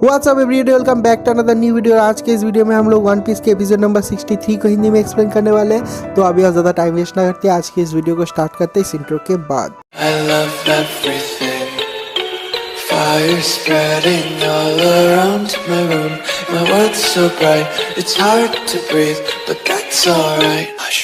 WhatsApp everyday, welcome back to another new video. आज के इस वीडियो में हम लोग वन पीस के एपिसोड नंबर 63 को हिंदी में एक्सप्लेन करने वाले हैं। तो अभी और ज़्यादा टाइम वेस्ट ना करते आज के इस वीडियो को स्टार्ट करते हैं इस इंट्रो के बाद। I love everything. Fire spreading all around my room. My world's so bright, it's hard to breathe, but that's alright. Hush.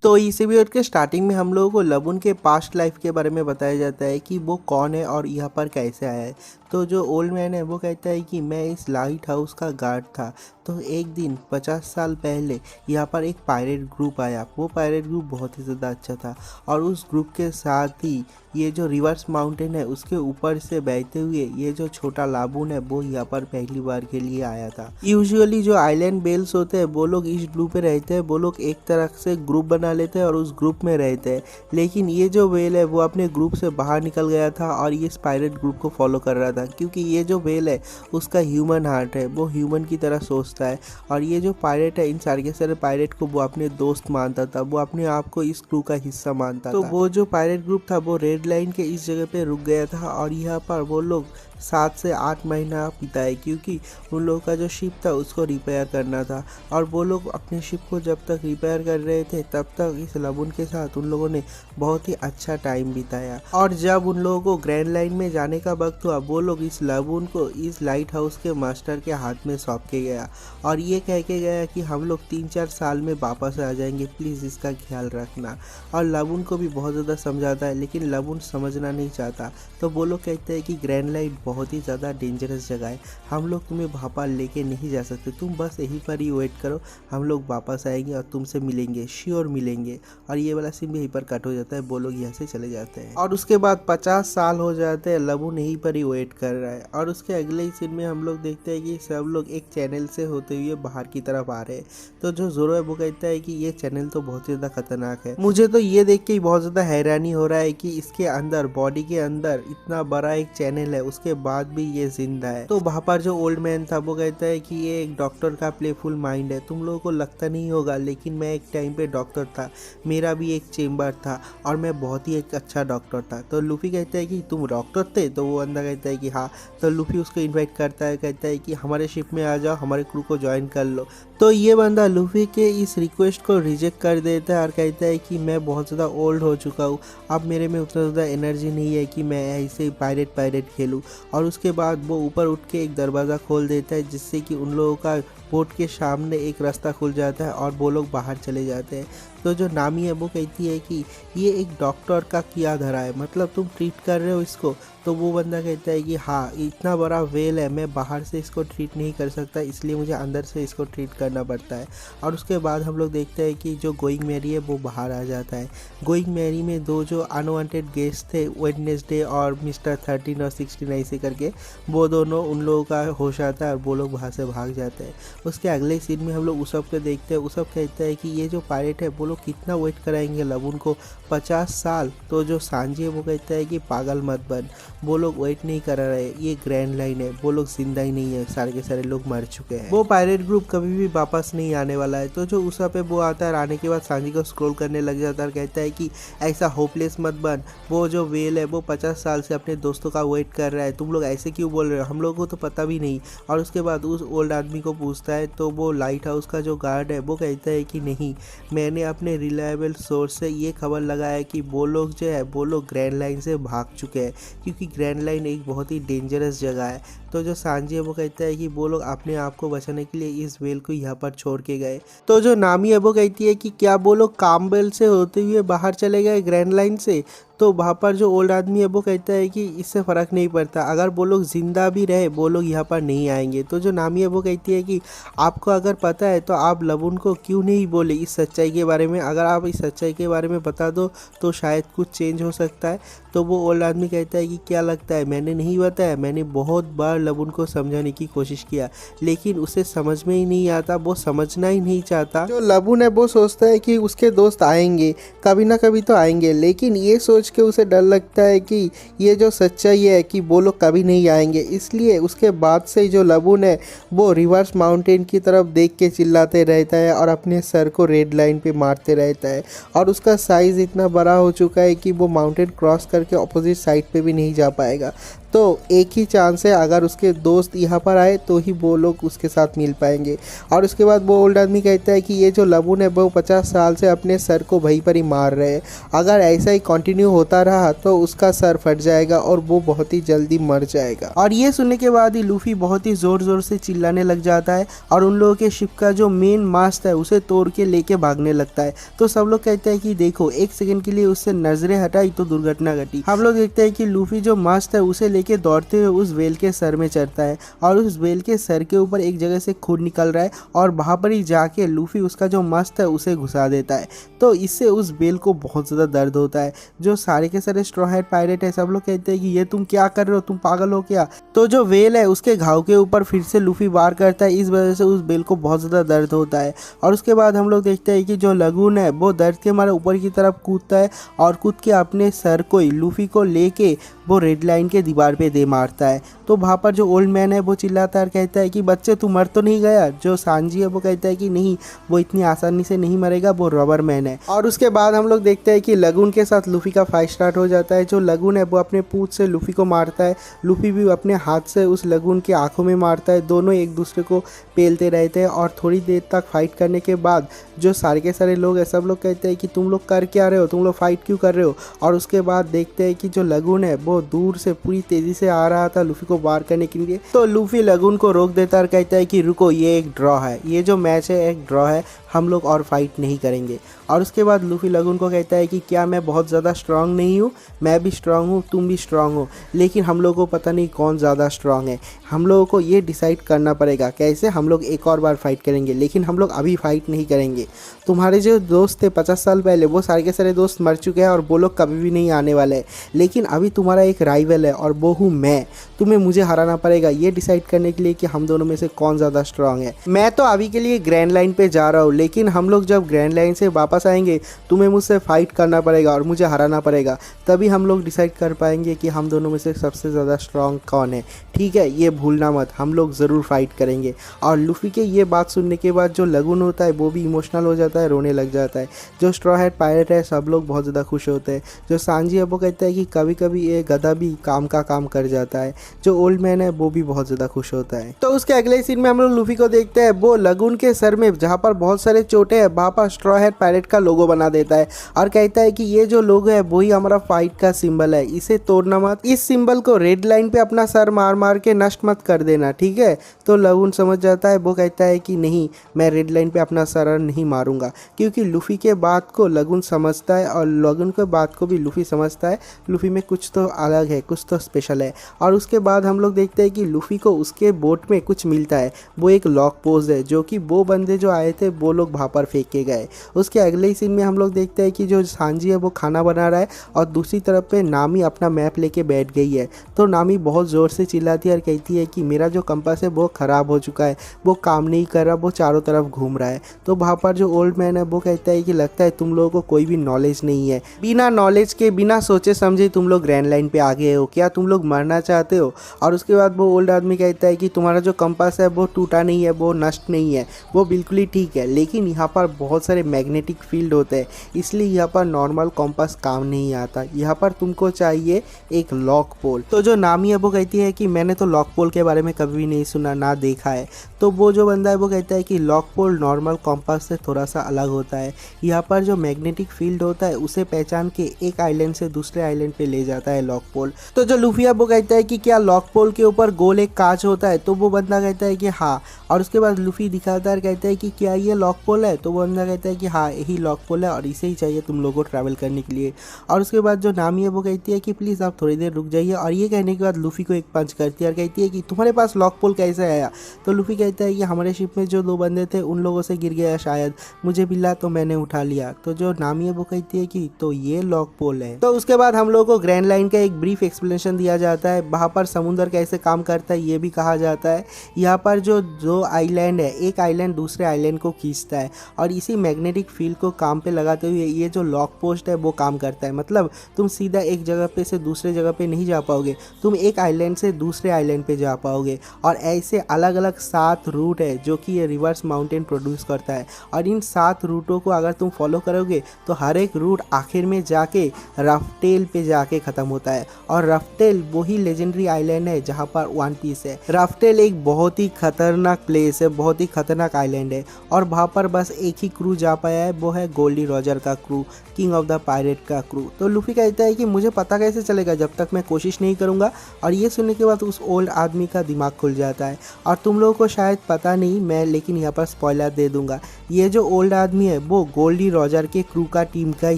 तो इस वीडियो के स्टार्टिंग में हम लोगों को लबून के पास्ट लाइफ के बारे में बताया जाता है कि वो कौन है और यहाँ पर कैसे आया है। तो जो ओल्ड मैन है वो कहता है कि मैं इस लाइट हाउस का गार्ड था। तो एक दिन 50 साल पहले यहाँ पर एक पायरेट ग्रुप आया। वो पायरेट ग्रुप बहुत ही ज़्यादा अच्छा था और उस ग्रुप के साथ ही ये जो रिवर्स माउंटेन है उसके ऊपर से बहते हुए ये जो छोटा लाबून है वो यहाँ पर पहली बार के लिए आया था। यूजुअली जो आइलैंड बेल्स होते हैं वो लोग इस ब्लू पे रहते हैं, वो लोग एक तरह से ग्रुप बना लेते हैं और उस ग्रुप में रहते हैं। लेकिन ये जो वेल है वो अपने ग्रुप से बाहर निकल गया था और ये पायरेट ग्रुप को फॉलो कर रहा था, क्योंकि ये जो वेल है उसका ह्यूमन हार्ट है, वो ह्यूमन की तरह सोचता है। और ये जो पायरेट है इन सारे के सारे पायरेट को वो अपने दोस्त मानता था, वो अपने आप को इस क्रू का हिस्सा मानता था। तो वो जो पायरेट ग्रुप था वो रेड लाइन के इस जगह पे रुक गया था और यहाँ पर वो लोग 7 से 8 महीना बिताए, क्योंकि उन लोगों का जो शिप था उसको रिपेयर करना था। और वो लोग अपने शिप को जब तक रिपेयर कर रहे थे तब तक इस लबून के साथ उन लोगों ने बहुत ही अच्छा टाइम बिताया। और जब उन लोगों को ग्रैंड लाइन में जाने का वक्त हुआ वो लोग इस लबून को इस लाइट हाउस के मास्टर के हाथ में सौंप के गया और ये कह के गया कि हम लोग 3-4 साल में वापस आ जाएंगे, प्लीज़ इसका ख्याल रखना। और लबून को भी बहुत ज़्यादा समझाता है लेकिन लबून समझना नहीं चाहता। तो वो लोग कहते हैं कि ग्रैंड लाइन बहुत ही ज़्यादा डेंजरस जगह है, हम लोग तुम्हें वहाँ पर लेके नहीं जा सकते, तुम बस यहीं पर ही वेट करो, हम लोग वापस आएंगे और तुमसे मिलेंगे, श्योर मिलेंगे। और ये वाला सीन भी यहीं पर कट हो जाता है, वो लोग यहाँ से चले जाते हैं। और उसके बाद 50 साल हो जाते हैं, लबून यहीं पर ही वेट कर रहा है। और उसके अगले ही सीन में हम लोग देखते हैं कि सब लोग एक चैनल से होते हुए बाहर की तरफ आ रहे हैं। तो जो जोरो है वो कहता है कि ये चैनल तो बहुत ही ज़्यादा खतरनाक है। मुझे तो ये देख के बहुत ज़्यादा हैरानी हो रहा है कि इसके अंदर बॉडी के अंदर इतना बड़ा एक चैनल है, उसके बाद भी ये जिंदा है। तो वहाँ पर जो ओल्ड मैन था वो कहता है कि ये एक डॉक्टर का प्लेफुल माइंड है, तुम लोगों को लगता नहीं होगा लेकिन मैं एक टाइम पे डॉक्टर था, मेरा भी एक चेम्बर था और मैं बहुत ही एक अच्छा डॉक्टर था। तो लूफी कहता है कि तुम डॉक्टर थे? तो वो बंदा कहता है कि हाँ। तो लूफी उसको इन्वाइट करता है, कहता है कि हमारे शिप में आ जाओ, हमारे क्रू को ज्वाइन कर लो। तो ये बंदा लूफी के इस रिक्वेस्ट को रिजेक्ट कर देता है और कहता है कि मैं बहुत ज़्यादा ओल्ड हो चुका हूँ, अब मेरे में उतना ज़्यादा एनर्जी नहीं है कि मैं ऐसे ही पायरेट खेलूँ। और उसके बाद वो ऊपर उठ के एक दरवाज़ा खोल देता है जिससे कि उन लोगों का बोट के सामने एक रास्ता खुल जाता है और वो लोग बाहर चले जाते हैं। तो जो नामी है वो कहती है कि ये एक डॉक्टर का किया धरा है, मतलब तुम ट्रीट कर रहे हो इसको? तो वो बंदा कहता है कि हाँ, इतना बड़ा वेल है, मैं बाहर से इसको ट्रीट नहीं कर सकता, इसलिए मुझे अंदर से इसको ट्रीट करना पड़ता है। और उसके बाद हम लोग देखते हैं कि जो गोइंग मैरी है वो बाहर आ जाता है। गोइंग मैरी में दो जो अनवांटेड गेस्ट थे, वेडनेसडे और मिस्टर 13 और 16 ऐसे करके, वो दोनों उन लोगों का होश आता है और वो लोग वहाँ से भाग जाते हैं। उसके अगले सीन में हम लोग उसब को देखते हैं। उसब कहता है कि ये जो पायरेट है वो लोग कितना वेट कराएंगे लबून को, 50 साल। तो जो सांजी है वो कहता है कि पागल मत बन, वो लोग वेट नहीं कर रहे, ये ग्रैंड लाइन है, वो लोग जिंदा ही नहीं है, सारे के सारे लोग मर चुके हैं, वो पायरेट ग्रुप कभी भी वापस नहीं आने वाला है। तो जो उसब पे वो आता है, आने के बाद सांजी को स्क्रॉल करने लग जाता है और कहता है कि ऐसा होपलेस मत बन, वो जो वेल है वो 50 साल से अपने दोस्तों का वेट कर रहा है, तुम लोग ऐसे क्यों बोल रहे हो, हम लोगों को तो पता भी नहीं। और उसके बाद उस ओल्ड आदमी को पूछता है तो वो लाइट हाउस का जो गार्ड है वो कहता है कि नहीं, मैंने अपने रिलायबल सोर्स से ये खबर लगाया कि वो लोग जो है वो लोग ग्रैंड लाइन से भाग चुके हैं, क्योंकि ग्रैंड लाइन एक बहुत ही डेंजरस जगह है। तो जो सांजी है वो कहता है कि वो लोग अपने आप को बचाने के लिए इस वेल को यहाँ पर छोड़ के गए। तो जो नामी है वो कहती है कि क्या वो लोग कामबेल से होते हुए बाहर चले गए ग्रैंड लाइन से? तो वहाँ पर जो ओल्ड आदमी है वो कहता है कि इससे फ़र्क नहीं पड़ता, अगर वो लोग ज़िंदा भी रहे वो लोग यहाँ पर नहीं आएंगे। तो जो नामी है वो कहती है कि आपको अगर पता है तो आप लबून को क्यों नहीं बोले इस सच्चाई के बारे में, अगर आप इस सच्चाई के बारे में बता दो तो शायद कुछ चेंज हो सकता है। तो वो ओल्ड आदमी कहता है कि क्या लगता है मैंने नहीं बताया, मैंने बहुत बार लबून को समझाने की कोशिश किया लेकिन उसे समझ में ही नहीं आता, वो समझना ही नहीं चाहता। जो लबून है वो सोचता है कि उसके दोस्त आएंगे, कभी ना कभी तो आएंगे, लेकिन ये सोच के उसे डर लगता है कि ये जो सच्चाई है कि वो लोग कभी नहीं आएंगे। इसलिए उसके बाद से जो लबून है वो रिवर्स माउंटेन की तरफ देख के चिल्लाते रहता है और अपने सर को रेड लाइन पे मारते रहता है। और उसका साइज़ इतना बड़ा हो चुका है कि वो माउंटेन क्रॉस करके अपोजिट साइड पे भी नहीं जा पाएगा। तो एक ही चांस है, अगर उसके दोस्त यहाँ पर आए तो ही वो लोग उसके साथ मिल पाएंगे। और उसके बाद वो ओल्ड आदमी कहता है कि ये जो लबून है वो 50 साल से अपने सर को वहीं पर ही मार रहे हैं। अगर ऐसा ही कंटिन्यू होता रहा तो उसका सर फट जाएगा और वो बहुत ही जल्दी मर जाएगा। और ये सुनने के बाद ही लूफी बहुत ही ज़ोर ज़ोर से चिल्लाने लग जाता है और उन लोगों के शिप का जो मेन मास्ट है उसे तोड़ के लेके भागने लगता है। तो सब लोग कहते हैं कि देखो, एक सेकंड के लिए उससे नजरें हटाई तो दुर्घटना घटी। हम लोग देखते हैं कि लूफी जो मास्ट है उसे के दौड़ते हुए उस वेल के सर में चढ़ता है और उस वेल के सर के ऊपर एक जगह से खून निकल रहा है और वहां पर ही जाके लूफी उसका जो मस्त है उसे घुसा देता है। तो इससे उस वेल को बहुत ज़्यादा दर्द होता है। जो सारे के सारे स्ट्रॉ हैट पायरेट है सब लोग कहते हैं कि ये तुम क्या कर रहे हो, तुम पागल हो क्या। तो जो वेल है उसके घाव के ऊपर फिर से लूफी वार करता है, इस वजह से उस वेल को बहुत ज़्यादा दर्द होता है। और उसके बाद हम लोग देखते हैं कि जो लगून है वो दर्द के मारे ऊपर की तरफ कूदता है और कूद के अपने सर को लूफी को लेके वो रेड लाइन के दीवार पे दे मारता है। तो वहाँ पर जो ओल्ड मैन है वो चिल्लाता है और कहता है कि बच्चे तू मर तो नहीं गया। जो सांजी है वो कहता है कि नहीं, वो इतनी आसानी से नहीं मरेगा, वो रबर मैन है। और उसके बाद हम लोग देखते हैं कि लगून के साथ लूफी का फाइट स्टार्ट हो जाता है। जो लगून है वो अपने पूंछ से लूफी को मारता है, लूफी भी अपने हाथ से उस लगून की आंखों में मारता है। दोनों एक दूसरे को पेलते रहते हैं और थोड़ी देर तक फाइट करने के बाद जो सारे के सारे लोग हैं सब लोग कहते हैं कि तुम लोग कर क्या रहे हो, तुम लोग फाइट क्यों कर रहे हो। और उसके बाद देखते हैं कि जो लगून है वो दूर से पूरी तेजी से आ रहा था लूफी को वार करने के लिए। तो लूफी लगून को रोक देता और कहता है कि रुको, ये एक ड्रॉ है, ये जो मैच है एक ड्रॉ है, हम लोग और फाइट नहीं करेंगे। और उसके बाद लूफी लगून को कहता है कि क्या मैं बहुत ज़्यादा स्ट्रांग नहीं हूँ, मैं भी स्ट्रांग हूँ, तुम भी स्ट्रांग हो, लेकिन हम लोगों को पता नहीं कौन ज़्यादा स्ट्रांग है। हम लोगों को ये डिसाइड करना पड़ेगा कैसे। हम लोग एक और बार फाइट करेंगे, लेकिन हम लोग अभी फाइट नहीं करेंगे। तुम्हारे जो दोस्त थे 50 साल पहले वो सारे के सारे दोस्त मर चुके हैं और वो लोग कभी भी नहीं आने वाले हैं, लेकिन अभी तुम्हारा एक राइवल है और वो हूँ मैं। तुम्हें मुझे हराना पड़ेगा ये डिसाइड करने के लिए कि हम दोनों में से कौन ज़्यादा स्ट्रांग है। मैं तो अभी के लिए ग्रैंड लाइन पे जा रहा हूँ, लेकिन हम लोग जब ग्रैंड लाइन से वापस आएंगे तुम्हें मुझसे फाइट करना पड़ेगा और मुझे हराना पड़ेगा, तभी हम लोग डिसाइड कर पाएंगे कि हम दोनों में से सबसे ज़्यादा स्ट्रांग कौन है। ठीक है, ये भूलना मत, हम लोग ज़रूर फाइट करेंगे। और लूफी के ये बात सुनने के बाद जो लगून होता है वो भी इमोशनल हो जाता है, रोने लग जाता है। जो स्ट्रॉ हैट पायरेट है सब लोग बहुत ज़्यादा खुश होते हैं। जो सांजी है वो कहता है कि कभी कभी ये गधा भी काम का काम कर जाता है। जो ओल्ड मैन है वो भी बहुत ज़्यादा खुश होता है। तो उसके अगले सीन में हम लोग लूफी को देखते हैं, वो लगून के सर में जहाँ पर बहुत सारे चोटें हैं वहाँ पर स्ट्रॉ हैट पायरेट का लोगो बना देता है और कहता है कि ये जो लोगो है वही हमारा फाइट का सिंबल है, इसे तोड़ना मत, इस सिंबल को रेड लाइन पे अपना सर मार मार के नष्ट मत कर देना, ठीक है। तो लगून समझ जाता है, वो कहता है कि नहीं, मैं रेड लाइन पे अपना सर नहीं मारूंगा, क्योंकि लूफी के बात को लगून समझता है और लगून के बात को भी लूफी समझता है। लूफी में कुछ तो अलग है, कुछ तो स्पेशल है। और उसके बाद हम लोग देखते हैं कि लूफी को उसके बोट में कुछ मिलता है, वो एक लॉक पोज है जो कि वो बंदे जो आए थे वो लोग वहाँ पर फेंक के गए। उसके अगले ही सीन में हम लोग देखते हैं कि जो सांजी है वो खाना बना रहा है और दूसरी तरफ पे नामी अपना मैप लेके बैठ गई है। तो नामी बहुत ज़ोर से चिल्लाती है और कहती है कि मेरा जो कंपास है वो ख़राब हो चुका है, वो काम नहीं कर रहा, वो चारों तरफ घूम रहा है। तो वहाँ पर जो ओल्ड मैन है वो कहता है कि लगता है तुम लोगों को कोई भी नॉलेज नहीं है, बिना नॉलेज के बिना सोचे समझे तुम लोग ग्रैंड लाइन पे आ गए हो, क्या तुम लोग मरना चाहते हो। और उसके बाद वो ओल्ड आदमी कहता है कि तुम्हारा जो कंपास है वो टूटा नहीं है, वो नष्ट नहीं है, वो बिल्कुल ही ठीक है, लेकिन यहाँ पर बहुत सारे मैग्नेटिक फील्ड होते हैं, इसलिए यहाँ पर नॉर्मल कंपास काम नहीं आता, यहाँ पर तुमको चाहिए एक लॉक पोल। तो जो नामी है वो कहती है कि मैंने तो लॉक पोल के बारे में कभी भी नहीं सुना ना देखा है। तो वो जो बंदा है वो कहता है कि लॉक पोल नॉर्मल कंपास से थोड़ा सा अलग होता है, यहाँ पर जो मैग्नेटिक फील्ड होता है उसे पहचान के एक आइलैंड से दूसरे आइलैंड पे ले जाता है लॉक पोल। तो जो लूफी है वो कहता है कि क्या लॉक पोल के ऊपर गोल एक कांच होता है। तो वो बंदा कहता है कि हाँ। और उसके बाद लूफी दिखाता है, कहता है कि क्या ये लॉक पोल है। तो वो बंदा कहता है कि हाँ यही लॉक पोल है और इसे ही चाहिए तुम लोगों को ट्रैवल करने के लिए। और उसके बाद जो नामी है वो कहती है कि प्लीज़ आप थोड़ी देर रुक जाइए। और ये कहने के बाद लूफी को एक पंच करती है और कहती है कि तुम्हारे पास लॉक पोल कैसे आया। तो लूफी कहता है कि हमारे शिप में जो 2 बंदे थे उन लोगों से गिर गया शायद, मुझे मिला तो मैंने उठा लिया। तो जो नामी है वो कहती है कि तो ये लॉक पोल है। तो उसके बाद हम लोगों को ग्रैंड लाइन का एक ब्रीफ एक्सप्लेनेशन दिया जाता है, वहाँ पर समुद्र कैसे काम करता है ये भी कहा जाता है। यहाँ पर जो 2 आइलैंड है, एक आइलैंड दूसरे आइलैंड को खींचता खींचता है और इसी मैग्नेटिक फील्ड को काम पे लगाते हुए ये जो लॉक पोस्ट है वो काम करता है। मतलब तुम सीधा एक जगह पे से दूसरे जगह पे नहीं जा पाओगे, तुम एक आइलैंड से दूसरे आइलैंड पे जा पाओगे। और ऐसे अलग अलग 7 रूट है जो कि ये रिवर्स माउंटेन प्रोड्यूस करता है और इन 7 रूटों को अगर तुम फॉलो करोगे तो हर एक रूट आखिर में जाके रफटेल पे जाके ख़त्म होता है। और रफटेल वही लेजेंडरी आइलैंड है जहाँ पर वन पीस है। रफटेल एक बहुत ही खतरनाक प्लेस है, बहुत ही खतरनाक आइलैंड है और वहाँ पर बस एक ही क्रू जा पाया है, वो है गोल्डी रॉजर का crew, king of the pirate का क्रू। तो लूफी कहता है कि मुझे पता कैसे चलेगा जब तक मैं कोशिश नहीं करूँगा। और ये सुनने के बाद उस ओल्ड आदमी का दिमाग खुल जाता है। और तुम लोगों को शायद पता नहीं मैं, लेकिन यहाँ पर स्पॉइलर दे दूंगा, ये जो ओल्ड आदमी है वो गोल्डी रॉजर के क्रू का टीम का ही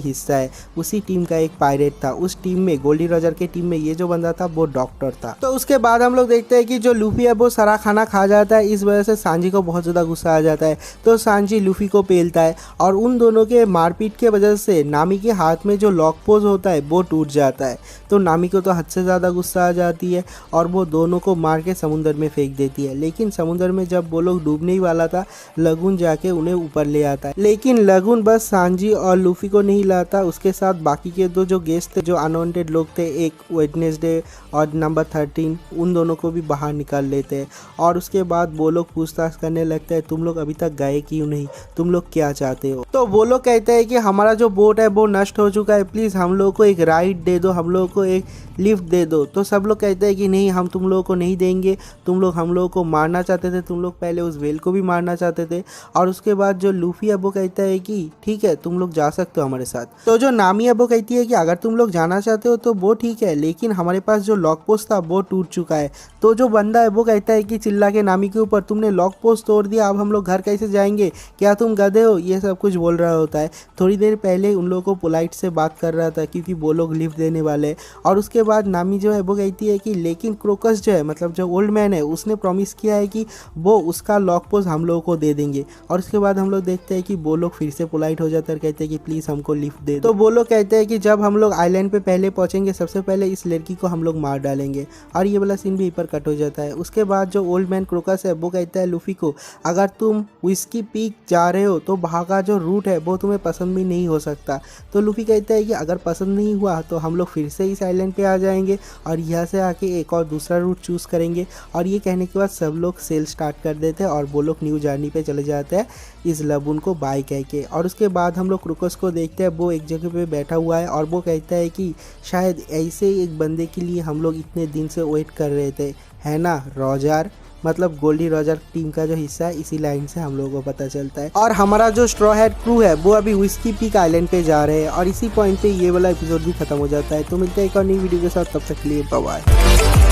हिस्सा है। उसी टीम का एक पायरेट था। उस टीम में, गोल्डी रॉजर के टीम में ये जो बंदा था वो डॉक्टर था। तो उसके बाद हम लोग देखते हैं कि जो लूफी है वो सारा खाना खा जाता है। इस वजह से सांजी को बहुत ज़्यादा गुस्सा आ जाता है। तो सांजी लूफी को पेलता है और उन दोनों के मारपीट के वजह से नामी के हाथ में जो लॉक पोज होता है वो टूट जाता है। तो नामी को तो हद से ज़्यादा गुस्सा आ जाती है और वो दोनों को मार के समुंदर में फेंक देती है। लेकिन समुंदर में जब वो लोग डूबने ही वाला था, लगुन जाके उन्हें ऊपर ले आता है। लेकिन लगुन बस सांजी और लूफी को नहीं लाता, उसके साथ बाकी के दो जो गेस्ट थे, जो अनवांटेड लोग थे, एक वेडनेसडे और नंबर 13, उन दोनों को भी बाहर निकाल लेते हैं। और उसके बाद वो लोग पूछताछ करने लगते हैं, तुम लोग अभी तक गए क्यों नहीं, तुम लोग क्या चाहते हो। तो वो लोग कहते हैं कि हमारा जो बोट है वो नष्ट हो चुका है, प्लीज़ हम लोग को एक राइड दे दो, हम लोग को एक लिफ्ट दे दो। तो सब लोग कहते हैं कि नहीं, हम तुम लोगों को नहीं देंगे, तुम लोग हम लोगों को मारना चाहते थे, तुम लोग पहले उस वेल को भी मारना चाहते थे। और उसके बाद जो लूफी है वो कहता है कि ठीक है, तुम लोग जा सकते हो हमारे साथ। तो जो नामी है वो कहती है कि अगर तुम लोग जाना चाहते हो तो वो ठीक है, लेकिन हमारे पास जो लॉक पोस्ट था वो टूट चुका है। तो जो बंदा है वो कहता है कि चिल्ला के नामी के ऊपर, तुमने लॉक पोस्ट तोड़ दिया, अब हम लोग घर कैसे जाएंगे, क्या तुम गधे हो, ये सब कुछ बोल रहा होता है। थोड़ी देर पहले उन लोगों को पोलाइट से बात कर रहा था क्योंकि वो लोग लिफ्ट देने वाले। और उसके बाद नामी जो है वो कहती है कि लेकिन क्रोकस जो है, मतलब जो ओल्ड मैन है, उसने प्रॉमिस किया है कि वो उसका लॉक पोस्ट हम लोगों को दे देंगे। और उसके बाद हम लोग देखते हैं कि वो लोग फिर से पोलाइट हो जाते हैं और कहते हैं कि प्लीज़ हमको लिफ्ट दे दो। तो वो लोग कहते हैं कि जब हम लोग आइलैंड पे पहले पहुंचेंगे, सबसे पहले इस लड़की को हम लोग मार डालेंगे। और ये वाला सीन भी पर कट हो जाता है। उसके बाद जो ओल्ड मैन क्रोकस है वो कहता है लूफी को, अगर तुम विस्की पीक जा रहे हो तो वहाँ का जो रूट है वो तुम्हें पसंद भी नहीं हो सकता। तो लूफी कहता है कि अगर पसंद नहीं हुआ तो हम लोग फिर से इस आइलैंड पे आ जाएंगे और यहाँ से आके एक और दूसरा रूट चूज़ करेंगे। और ये कहने के बाद सब लोग सेल स्टार्ट कर देते हैं और वो लोग न्यू जर्नी पे चले जाते हैं इस लबून को बाय कह के। और उसके बाद हम लोग क्रोकस को देखते हैं, वो एक जगह पे बैठा हुआ है और वो कहता है कि शायद ऐसे एक बंदे के लिए हम लोग इतने दिन से वेट कर रहे थे, है ना रॉजर, मतलब गोल्डी रॉजर टीम का जो हिस्सा है। इसी लाइन से हम लोगों को पता चलता है। और हमारा जो स्ट्रॉ हेड क्रू है वो अभी विस्की पीक आइलैंड पे जा रहे हैं और इसी पॉइंट पे ये वाला एपिसोड भी खत्म हो जाता है। तो मिलते हैं एक और नई वीडियो के साथ, तब तक के लिए बाय बाय।